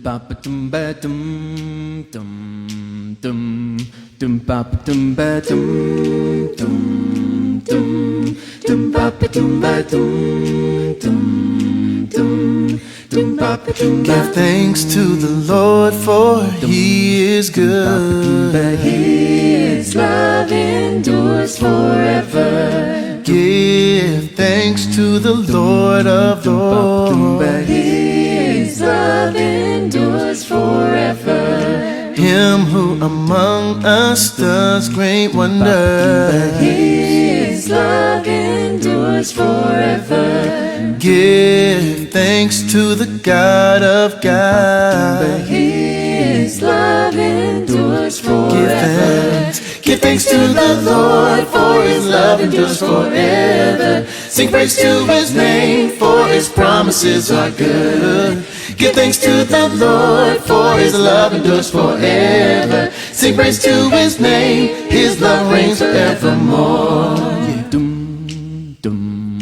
ba ba dum ba dum dum dum dum ba ba dum ba dum dum dum dum ba ba dum ba dum dum dum dum ba ba dum. Give thanks to the Lord, for He is good. His love endures forever. Give thanks to the Lord of Lords. His love endures forever. Him who among us does great wonders. His love endures forever. Give thanks to the God of gods. His love endures forever. Give thanks to the Lord, for His love endures forever. Sing praise to His name, for His promises are good. Give thanks to the Lord, for His love endures forever. Sing praise to His name, His love reigns forevermore. Dum dum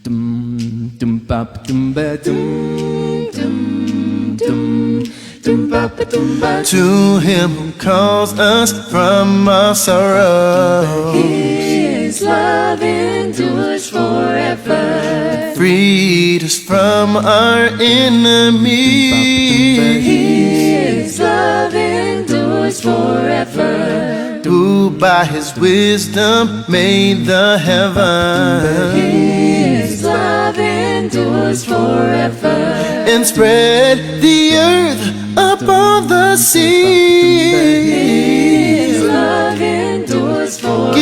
dum dum ba ba dum ba dum dum dum dum ba ba dum ba. To Him who calls us from our sorrow, His love endures forever. freed us from our enemies. His love endures forever. Who by His wisdom made the heavens His love endures forever. and spread the earth upon the sea. His love endures forever.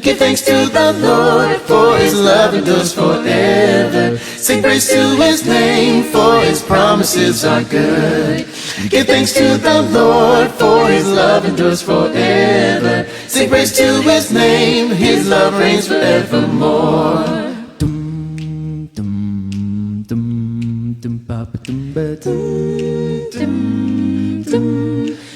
Give thanks to the Lord, for His love endures forever. Sing praise to His name, for His promises are good. Give thanks to the Lord, for His love endures forever. Sing praise to His name, His love reigns forevermore. Dum dum dum dum ba ba dum ba dum dum dum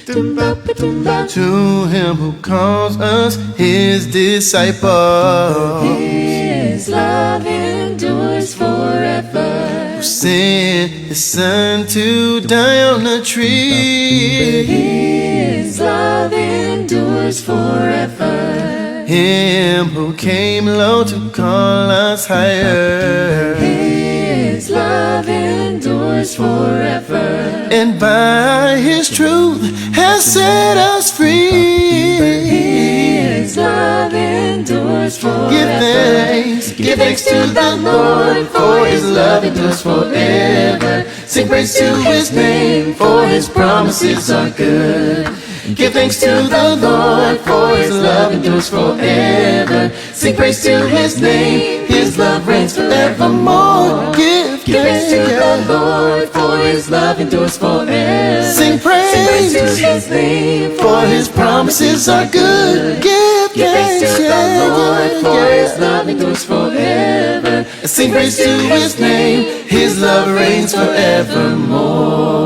dum ba ba dum ba. To Him who calls us His disciples, His love endures forever. who sent His Son to die on a tree. His love endures forever. Him who came low to call us higher, His love endures forever. and by His truth has set us free. His love endures forever. Give thanks to the Lord, for His love endures forever. Sing praise to His name, for His promises are good. Give thanks to the Lord, for His love endures forever. Sing praise to His name, His love reigns forevermore. Give Thanks to the Lord, for His love endures forever. Sing praise to His name, for His promises are good. Give thanks thanks to the Lord, for His love endures forever. Sing praise to His name, His love reigns forevermore.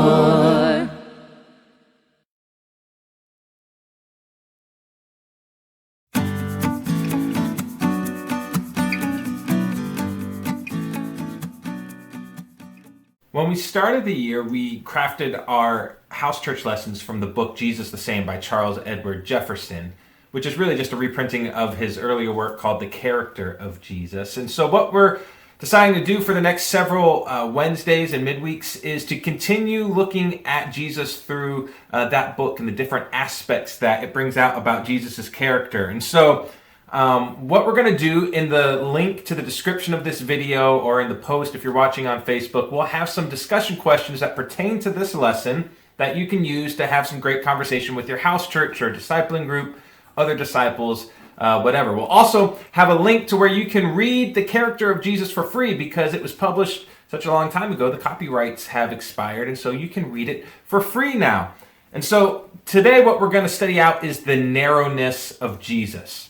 When we started the year, we crafted our house church lessons from the book Jesus the Same by Charles Edward Jefferson, which is really just a reprinting of his earlier work called The Character of Jesus. And so what we're deciding to do for the next several Wednesdays and midweeks is to continue looking at Jesus through that book and the different aspects that it brings out about Jesus' character. And so what we're going to do in the link to the description of this video or in the post if you're watching on Facebook, we'll have some discussion questions that pertain to this lesson that you can use to have some great conversation with your house church or discipling group, other disciples, whatever. We'll also have a link to where you can read The Character of Jesus for free because it was published such a long time ago. The copyrights have expired, and so you can read it for free now. And so today what we're going to study out is the narrowness of Jesus.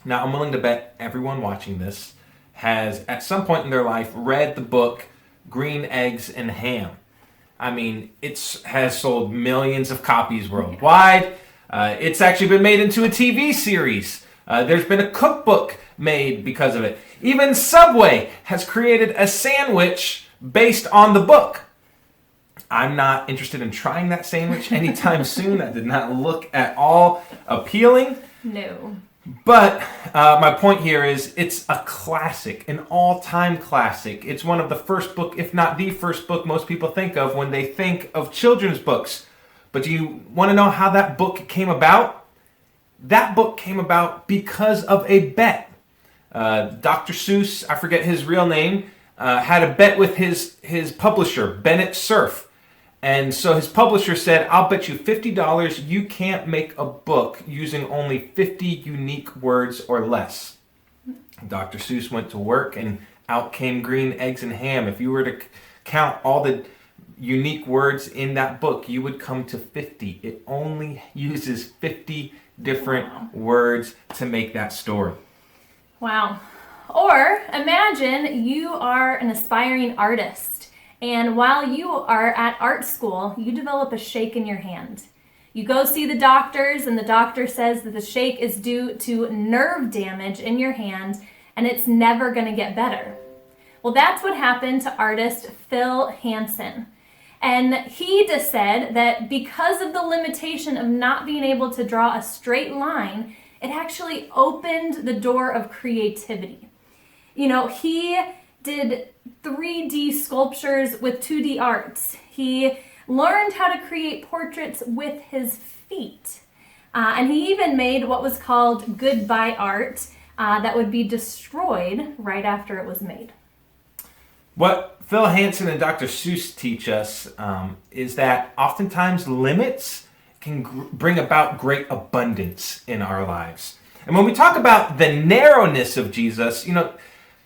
Now, I'm willing to bet everyone watching this has, at some point in their life, read the book Green Eggs and Ham. I mean, it has sold millions of copies worldwide. It's actually been made into a TV series. There's been a cookbook made because of it. Even Subway has created a sandwich based on the book. I'm not interested in trying that sandwich anytime soon. That did not look at all appealing. No. But my point here is it's a classic, an all-time classic. It's one of the first book, if not the first book most people think of when they think of children's books. But do you want to know how that book came about? That book came about because of a bet. Dr. Seuss, I forget his real name, had a bet with his publisher, Bennett Cerf. And so his publisher said, I'll bet you $50 you can't make a book using only 50 unique words or less. Dr. Seuss went to work and out came green eggs and ham. If you were to count all the unique words in that book, you would come to 50. It only uses 50 different words to make that story. Wow. Or imagine you are an aspiring artist. And while you are at art school, you develop a shake in your hand. You go see the doctors, and the doctor says that the shake is due to nerve damage in your hand, and it's never going to get better. Well, that's what happened to artist Phil Hansen. And he just said that because of the limitation of not being able to draw a straight line, it actually opened the door of creativity. You know, he did 3D sculptures with 2D arts. He learned how to create portraits with his feet. And he even made what was called goodbye art that would be destroyed right after it was made. What Phil Hansen and Dr. Seuss teach us is that oftentimes limits can bring about great abundance in our lives. And when we talk about the narrowness of Jesus, you know,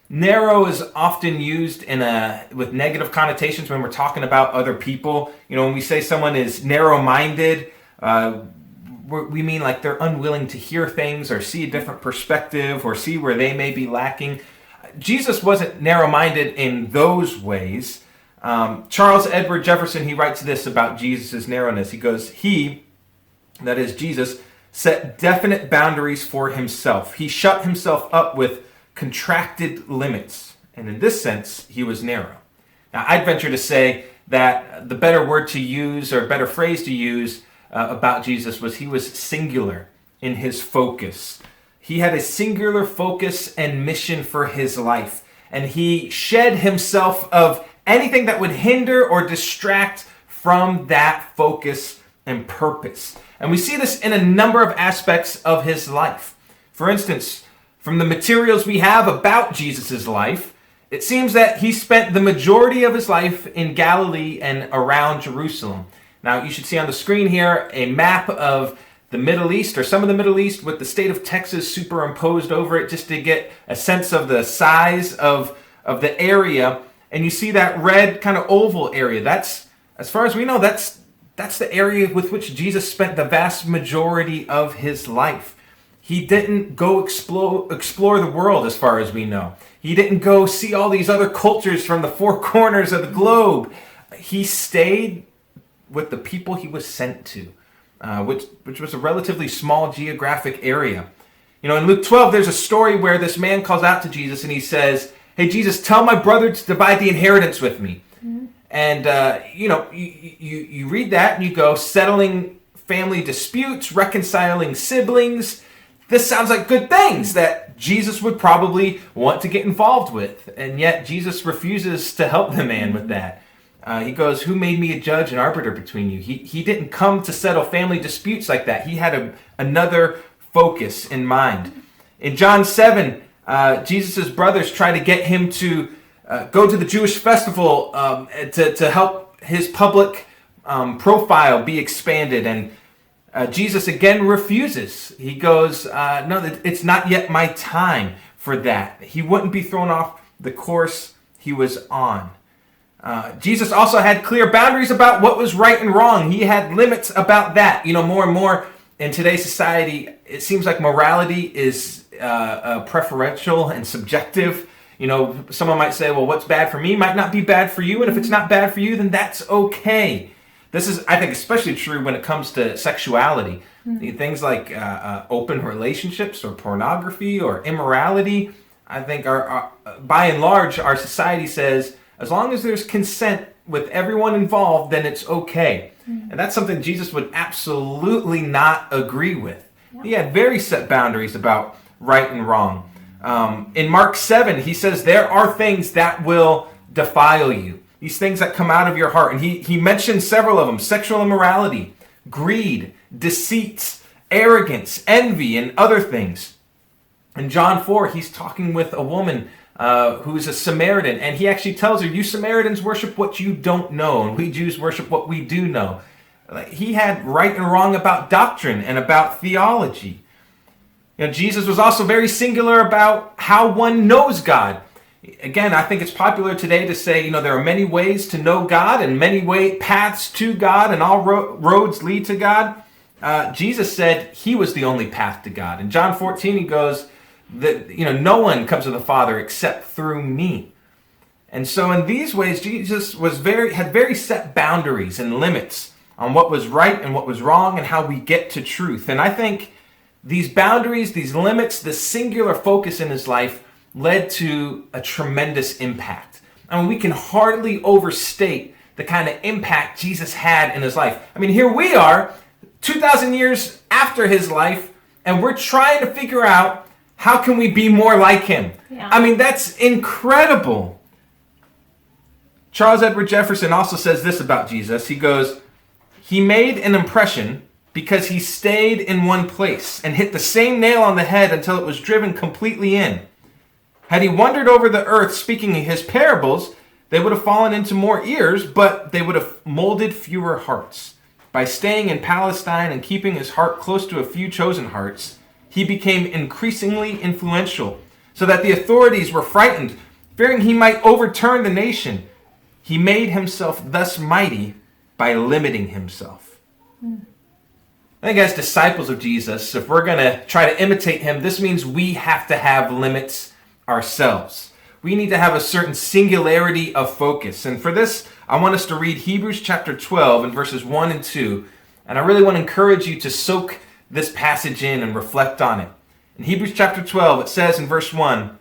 narrow is often used with negative connotations when we're talking about other people. You know, when we say someone is narrow-minded, we mean like they're unwilling to hear things or see a different perspective or see where they may be lacking. Jesus wasn't narrow-minded in those ways. Charles Edward Jefferson, he writes this about Jesus' narrowness. He goes, he, that is Jesus, set definite boundaries for himself. He shut himself up with contracted limits, and in this sense, he was narrow. Now, I'd venture to say that the better word to use, or better phrase to use about Jesus was he was singular in his focus. He had a singular focus and mission for his life, and he shed himself of anything that would hinder or distract from that focus and purpose. And we see this in a number of aspects of his life. For instance, from the materials we have about Jesus' life, it seems that he spent the majority of his life in Galilee and around Jerusalem. Now, you should see on the screen here a map of the Middle East, or some of the Middle East, with the state of Texas superimposed over it, just to get a sense of the size of the area. And you see that red kind of oval area. That's, as far as we know, that's the area with which Jesus spent the vast majority of his life. He didn't go explore the world, as far as we know. He didn't go see all these other cultures from the four corners of the globe. He stayed with the people he was sent to, which was a relatively small geographic area. You know, in Luke 12, there's a story where this man calls out to Jesus and he says, "Hey, Jesus, tell my brother to divide the inheritance with me." Mm-hmm. And, you read that and you go, settling family disputes, reconciling siblings. This sounds like good things that Jesus would probably want to get involved with. And yet Jesus refuses to help the man with that. He goes, "Who made me a judge and arbiter between you?" He didn't come to settle family disputes like that. He had another focus in mind. In John 7, Jesus' brothers try to get him to go to the Jewish festival to help his public profile be expanded. And Jesus again refuses. He goes, "No, it's not yet my time for that." He wouldn't be thrown off the course he was on. Jesus also had clear boundaries about what was right and wrong. He had limits about that. You know, more and more in today's society, it seems like morality is preferential and subjective. You know, someone might say, well, what's bad for me might not be bad for you. And if it's not bad for you, then that's okay. This is, I think, especially true when it comes to sexuality. Mm-hmm. Things like open relationships or pornography or immorality, I think, are by and large, our society says, as long as there's consent, with everyone involved, then it's okay. And that's something Jesus would absolutely not agree with. Yeah. He had very set boundaries about right and wrong. In Mark 7, he says there are things that will defile you. These things that come out of your heart. And he mentioned several of them: sexual immorality, greed, deceit, arrogance, envy, and other things. In John 4, he's talking with a woman who's a Samaritan, and he actually tells her, you Samaritans worship what you don't know, and we Jews worship what we do know. He had right and wrong about doctrine and about theology. Jesus was also very singular about how one knows God. Again, I think it's popular today to say, there are many ways to know God and many paths to God, and all roads lead to God. Jesus said he was the only path to God. In John 14, he goes that, no one comes to the Father except through me. And so in these ways, Jesus had very set boundaries and limits on what was right and what was wrong and how we get to truth. And I think these boundaries, these limits, the singular focus in his life led to a tremendous impact. I mean, we can hardly overstate the kind of impact Jesus had in his life. I mean, here we are, 2,000 years after his life, and we're trying to figure out how can we be more like him. Yeah. I mean, that's incredible. Charles Edward Jefferson also says this about Jesus. He goes, he made an impression because he stayed in one place and hit the same nail on the head until it was driven completely in. Had he wandered over the earth speaking his parables, they would have fallen into more ears, but they would have molded fewer hearts. By staying in Palestine and keeping his heart close to a few chosen hearts, he became increasingly influential, so that the authorities were frightened, fearing he might overturn the nation. He made himself thus mighty by limiting himself. I think as disciples of Jesus, if we're going to try to imitate him, this means we have to have limits ourselves. We need to have a certain singularity of focus. And for this, I want us to read Hebrews chapter 12 and verses 1 and 2. And I really want to encourage you to soak this passage in and reflect on it. In Hebrews chapter 12, it says in verse 1,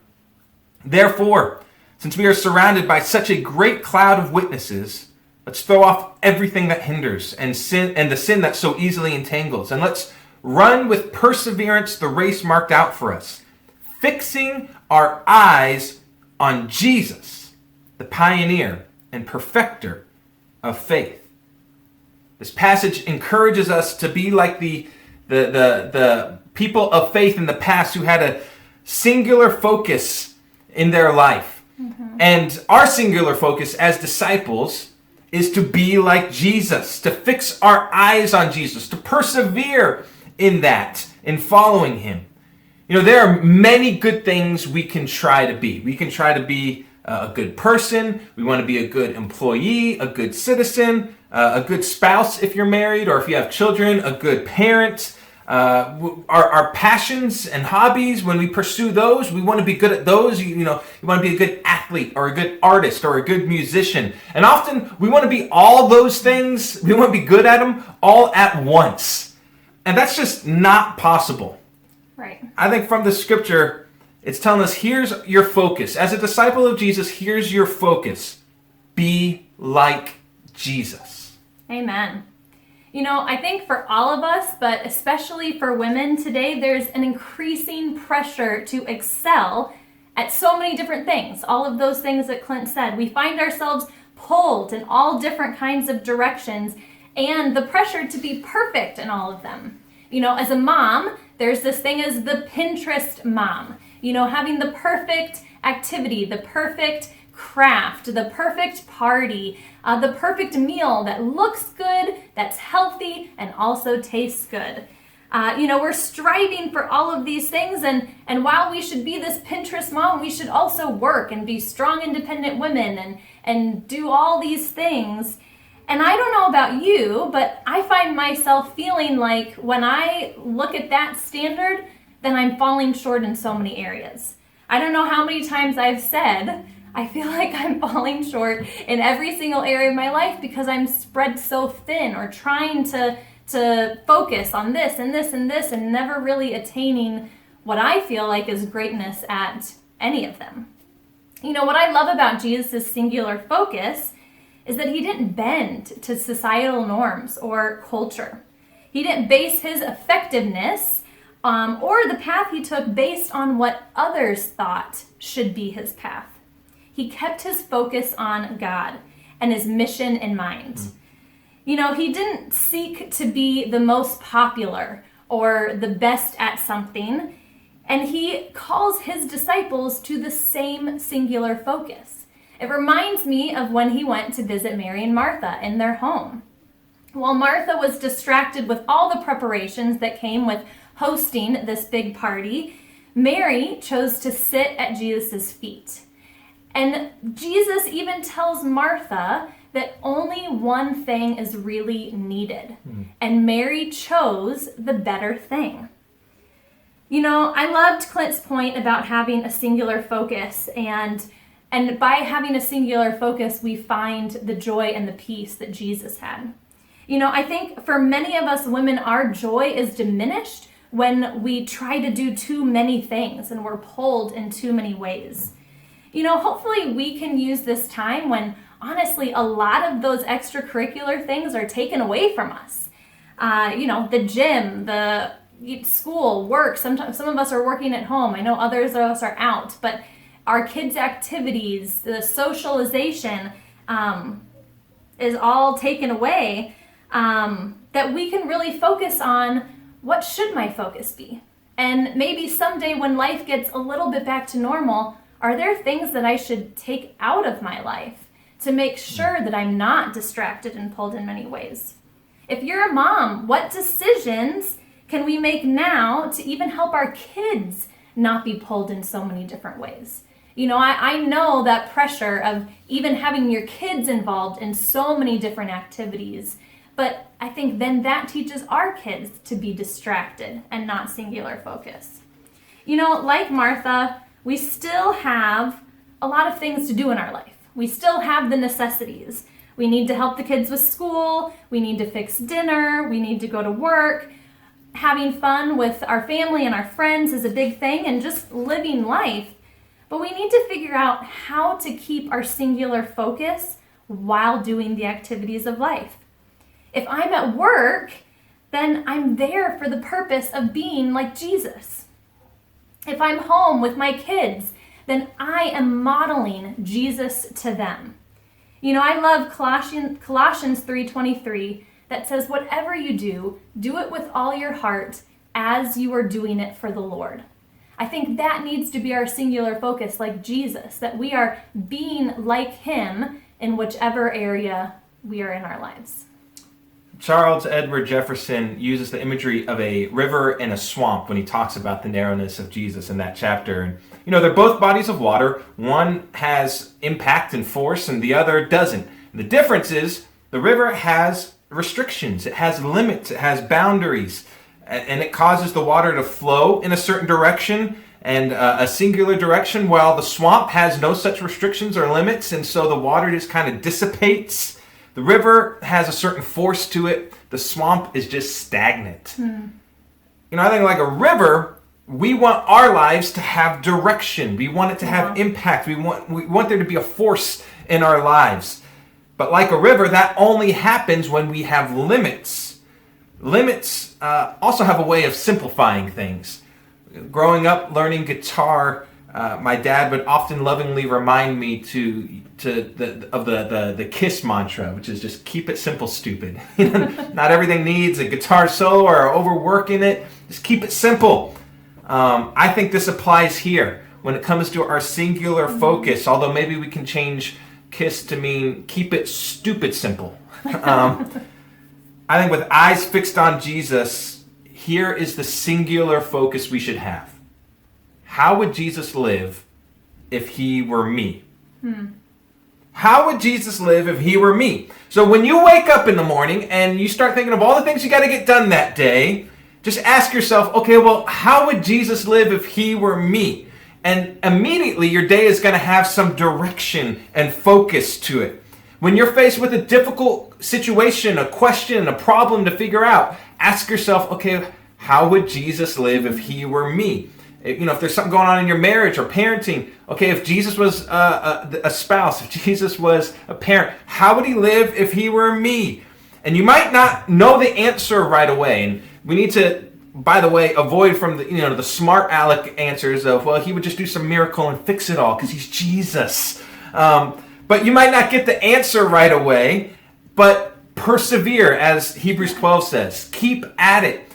therefore, since we are surrounded by such a great cloud of witnesses, let's throw off everything that hinders and the sin that so easily entangles. And let's run with perseverance the race marked out for us, fixing our eyes on Jesus, the pioneer and perfecter of faith. This passage encourages us to be like the people of faith in the past who had a singular focus in their life. Mm-hmm. And our singular focus as disciples is to be like Jesus, to fix our eyes on Jesus, to persevere in that, in following him. There are many good things we can try to be. We can try to be a good person. We want to be a good employee, a good citizen, a good spouse if you're married, or if you have children, a good parent. Our passions and hobbies, when we pursue those, we want to be good at those. You want to be a good athlete or a good artist or a good musician. And often we want to be all those things. We want to be good at them all at once. And that's just not possible. Right. I think from the scripture, it's telling us, here's your focus. As a disciple of Jesus, here's your focus. Be like Jesus. Amen. I think for all of us, but especially for women today, there's an increasing pressure to excel at so many different things. All of those things that Clint said. We find ourselves pulled in all different kinds of directions, and the pressure to be perfect in all of them. As a mom, there's this thing as the Pinterest mom. Having the perfect activity, the perfect craft, the perfect party, the perfect meal that looks good, that's healthy, and also tastes good. We're striving for all of these things, and while we should be this Pinterest mom, we should also work and be strong, independent women and do all these things. And I don't know about you, but I find myself feeling like when I look at that standard, then I'm falling short in so many areas. I don't know how many times I've said, I feel like I'm falling short in every single area of my life because I'm spread so thin, or trying to focus on this and this and this and never really attaining what I feel like is greatness at any of them. What I love about Jesus' singular focus is that he didn't bend to societal norms or culture. He didn't base his effectiveness or the path he took based on what others thought should be his path. He kept his focus on God and his mission in mind. You know, he didn't seek to be the most popular or the best at something, and he calls his disciples to the same singular focus. It reminds me of when he went to visit Mary and Martha in their home. While Martha was distracted with all the preparations that came with hosting this big party, Mary chose to sit at Jesus' feet. And Jesus even tells Martha that only one thing is really needed. And Mary chose the better thing. You know, I loved Clint's point about having a singular focus, and by having a singular focus, we find the joy and the peace that Jesus had. You know, I think for many of us women, our joy is diminished when we try to do too many things and we're pulled in too many ways. You know, hopefully we can use this time when, honestly, a lot of those extracurricular things are taken away from us. You know, the gym, the school, work. Sometimes some of us are working at home. I know others of us are out, but our kids' activities, the socialization is all taken away, that we can really focus on what should my focus be. And maybe someday when life gets a little bit back to normal, are there things that I should take out of my life to make sure that I'm not distracted and pulled in many ways? If you're a mom, what decisions can we make now to even help our kids not be pulled in so many different ways? You know, I know that pressure of even having your kids involved in so many different activities, but I think then that teaches our kids to be distracted and not singular focus. You know, like Martha, we still have a lot of things to do in our life. We still have the necessities. We need to help the kids with school. We need to fix dinner. We need to go to work. Having fun with our family and our friends is a big thing, and just living life. But we need to figure out how to keep our singular focus while doing the activities of life. If I'm at work, then I'm there for the purpose of being like Jesus. If I'm home with my kids, then I am modeling Jesus to them. You know, I love Colossians 3:23 that says, whatever you do, do it with all your heart as you are doing it for the Lord. I think that needs to be our singular focus, like Jesus, that we are being like him in whichever area we are in our lives. Charles Edward Jefferson uses the imagery of a river and a swamp when he talks about the narrowness of Jesus in that chapter. And, you know, they're both bodies of water. One has impact and force and the other doesn't. And the difference is the river has restrictions, it has limits, it has boundaries, and it causes the water to flow in a certain direction and a singular direction, while the swamp has no such restrictions or limits, and so the water just kind of dissipates. The river has a certain force to it. The swamp is just stagnant. You know, I think like a river, we want our lives to have direction. We want it to have impact. We want there to be a force in our lives. But like a river, that only happens when we have limits. Limits also have a way of simplifying things. Growing up learning guitar, my dad would often lovingly remind me of the KISS mantra, which is just keep it simple, stupid. Not everything needs a guitar solo or overworking it. Just keep it simple. I think this applies here when it comes to our singular focus, although maybe we can change KISS to mean keep it stupid simple. I think with eyes fixed on Jesus, here is the singular focus we should have. How would Jesus live if he were me? How would Jesus live if he were me? So when you wake up in the morning and you start thinking of all the things you got to get done that day, just ask yourself, okay, well, how would Jesus live if he were me? And immediately your day is going to have some direction and focus to it. When you're faced with a difficult situation, a question, a problem to figure out, ask yourself, okay, how would Jesus live if he were me? If there's something going on in your marriage or parenting, okay, if Jesus was a spouse, if Jesus was a parent, how would he live if he were me? And you might not know the answer right away. And we need to, by the way, avoid from the smart aleck answers of, well, he would just do some miracle and fix it all because he's Jesus. But you might not get the answer right away, but persevere, as Hebrews 12 says. Keep at it.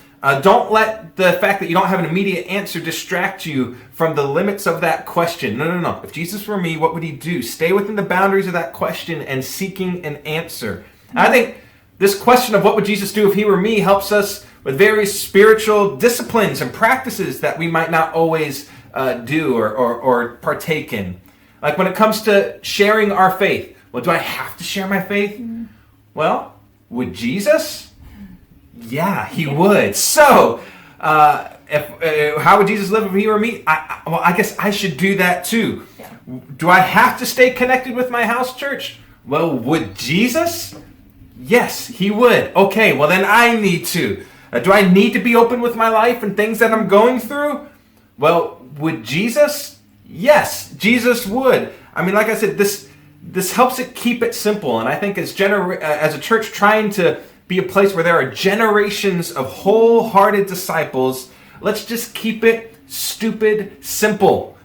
Don't let the fact that you don't have an immediate answer distract you from the limits of that question. No. If Jesus were me, what would he do? Stay within the boundaries of that question and seeking an answer. And I think this question of what would Jesus do if he were me helps us with various spiritual disciplines and practices that we might not always do or partake in. Like when it comes to sharing our faith. Well, do I have to share my faith? Well, would Jesus? Yeah, he would. So, how would Jesus live if he were me? I guess I should do that too. Yeah. Do I have to stay connected with my house church? Well, would Jesus? Yes, he would. Okay, well then I need to. Do I need to be open with my life and things that I'm going through? Well, would Jesus? Yes, Jesus would. I mean, like I said, this helps it keep it simple. And I think as a church trying to be a place where there are generations of wholehearted disciples, let's just keep it stupid simple.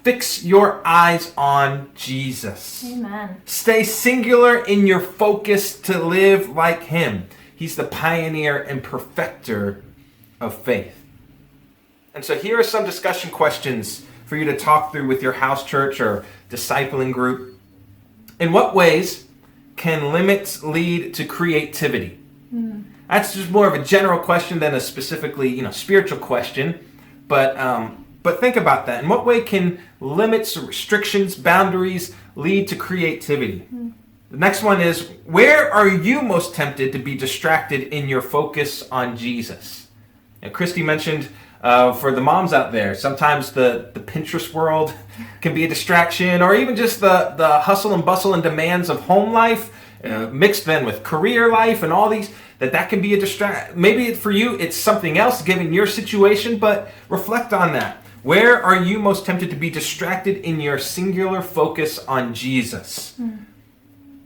Fix your eyes on Jesus. Amen. Stay singular in your focus to live like him. He's the pioneer and perfecter of faith. And so here are some discussion questions for you to talk through with your house church or discipling group. In what ways can limits lead to creativity? That's just more of a general question than a specifically, spiritual question. But think about that. In what way can limits, restrictions, boundaries lead to creativity? The next one is, where are you most tempted to be distracted in your focus on Jesus? And Christy mentioned for the moms out there, sometimes the Pinterest world can be a distraction, or even just the hustle and bustle and demands of home life, mixed then with career life and all these, that can be a distraction. Maybe for you it's something else given your situation, but reflect on that. Where are you most tempted to be distracted in your singular focus on Jesus?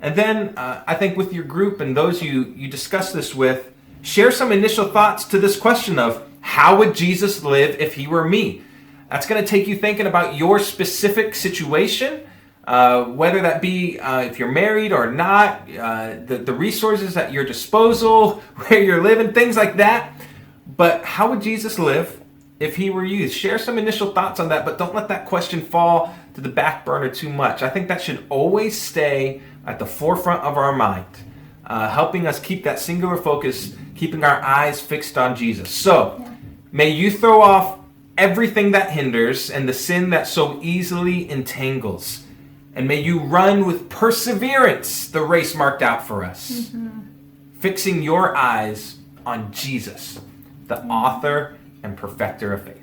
And then I think with your group and those you discuss this with, share some initial thoughts to this question of, how would Jesus live if he were me? That's going to take you thinking about your specific situation, whether that be if you're married or not, the resources at your disposal, where you're living, things like that. But how would Jesus live if he were you? Share some initial thoughts on that, but don't let that question fall to the back burner too much. I think that should always stay at the forefront of our mind, helping us keep that singular focus, keeping our eyes fixed on Jesus. So, may you throw off everything that hinders and the sin that so easily entangles. And may you run with perseverance the race marked out for us. Fixing your eyes on Jesus, the author and perfecter of faith.